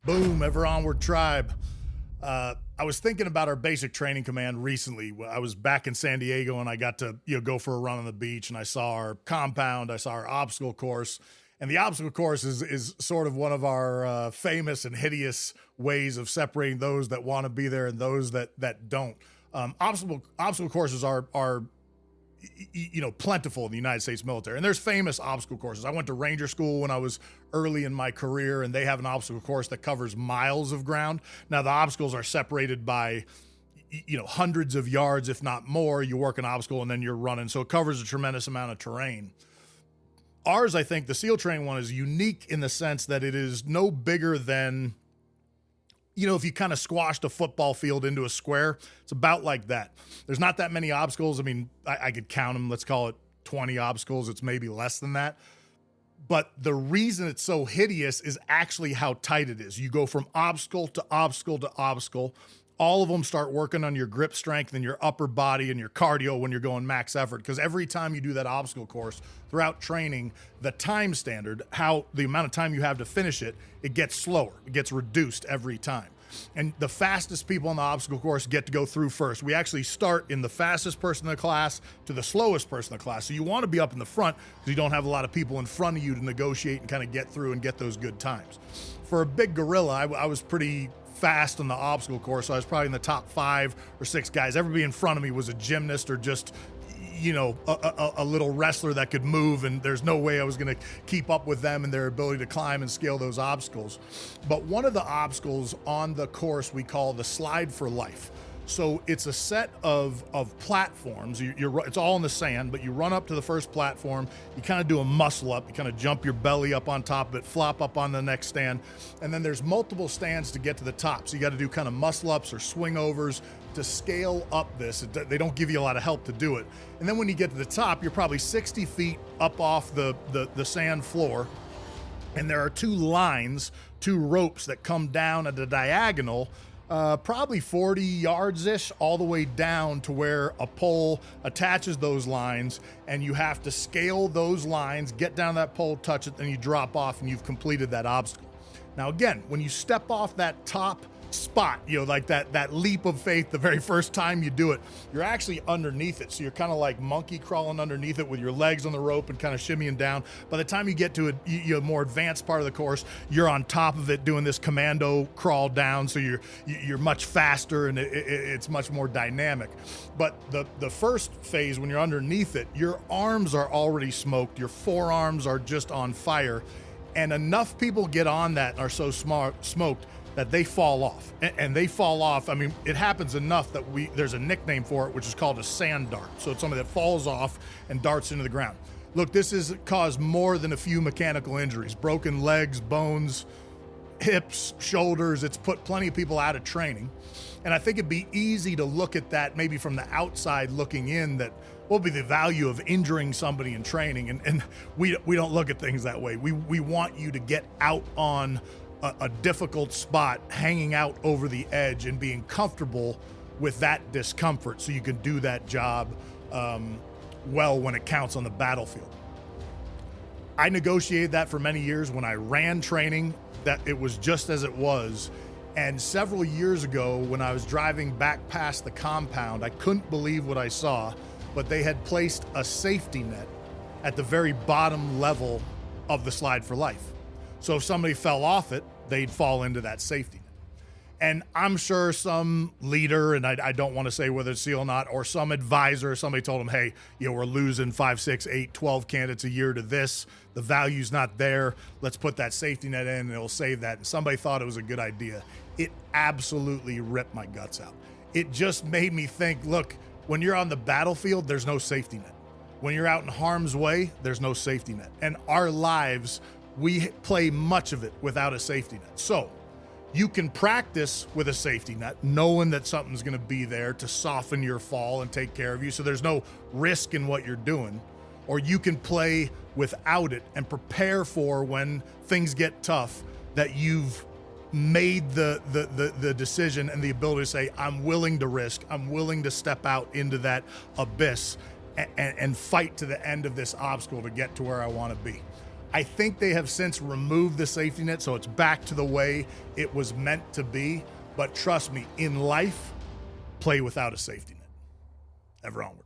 Boom, ever onward tribe. I was thinking about our basic training command recently. I was back in San Diego and I got to go for a run on the beach, and I saw our compound, I saw our obstacle course. And the obstacle course is sort of one of our famous and hideous ways of separating those that want to be there and those that don't. Obstacle courses are plentiful in the United States military. And there's famous obstacle courses. I went to Ranger School when I was early in my career, and they have an obstacle course that covers miles of ground. Now, the obstacles are separated by hundreds of yards, if not more. You work an obstacle and then you're running. So it covers a tremendous amount of terrain. Ours, I think, the SEAL training one is unique in the sense that it is no bigger than, if you kind of squashed a football field into a square, it's about like that. There's not that many obstacles. I mean, I could count them. Let's call it 20 obstacles. It's maybe less than that. But the reason it's so hideous is actually how tight it is. You go from obstacle to obstacle to obstacle. All of them start working on your grip strength and your upper body and your cardio when you're going max effort. Because every time you do that obstacle course throughout training, the time standard, the amount of time you have to finish it, it gets slower. It gets reduced every time. And the fastest people on the obstacle course get to go through first. We actually start in the fastest person in the class to the slowest person in the class. So you want to be up in the front because you don't have a lot of people in front of you to negotiate and kind of get through and get those good times. For a big gorilla, I was pretty fast on the obstacle course. So I was probably in the top 5 or 6 guys. Everybody in front of me was a gymnast or just a little wrestler that could move, and there's no way I was going to keep up with them and their ability to climb and scale those obstacles. But one of the obstacles on the course we call the Slide for Life. So it's a set of platforms. It's all in the sand, but you run up to the first platform. You kind of do a muscle up. You kind of jump your belly up on top of it, flop up on the next stand, and then there's multiple stands to get to the top. So you got to do kind of muscle ups or swing overs to scale up this. They don't give you a lot of help to do it. And then when you get to the top, you're probably 60 feet up off the sand floor, and there are 2 ropes that come down at a diagonal, probably 40 yards-ish, all the way down to where a pole attaches those lines, and you have to scale those lines, get down that pole, touch it, then you drop off, and you've completed that obstacle. Now, again, when you step off that top spot, like that leap of faith, the very first time you do it, you're actually underneath it. So you're kind of like monkey crawling underneath it with your legs on the rope and kind of shimmying down. By the time you get to a more advanced part of the course, you're on top of it doing this commando crawl down. So you're much faster and it's much more dynamic. But the first phase, when you're underneath it, your arms are already smoked. Your forearms are just on fire. And enough people get on that and are so smoked that they fall off. And they fall off. I mean, it happens enough that there's a nickname for it, which is called a sand dart. So it's somebody that falls off and darts into the ground. Look, this has caused more than a few mechanical injuries, broken legs, bones, hips, shoulders. It's put plenty of people out of training. And I think it'd be easy to look at that maybe from the outside looking in, that what would be the value of injuring somebody in training? And we don't look at things that way. We want you to get out on a difficult spot, hanging out over the edge and being comfortable with that discomfort so you can do that job well when it counts on the battlefield. I negotiated that for many years when I ran training, that it was just as it was. And several years ago, when I was driving back past the compound, I couldn't believe what I saw, but they had placed a safety net at the very bottom level of the Slide for Life. So if somebody fell off it, they'd fall into that safety net. And I'm sure some leader, and I don't want to say whether it's SEAL or not, or some advisor, somebody told them, hey, we're losing 5, 6, 8, 12 candidates a year to this. The value's not there. Let's put that safety net in and it'll save that. And somebody thought it was a good idea. It absolutely ripped my guts out. It just made me think, look, when you're on the battlefield, there's no safety net. When you're out in harm's way, there's no safety net. And our lives, we play much of it without a safety net. So you can practice with a safety net, knowing that something's going to be there to soften your fall and take care of you, so there's no risk in what you're doing. Or you can play without it and prepare for when things get tough, that you've made the decision and the ability to say, I'm willing to risk, I'm willing to step out into that abyss and fight to the end of this obstacle to get to where I want to be. I think they have since removed the safety net, so it's back to the way it was meant to be. But trust me, in life, play without a safety net. Ever onward.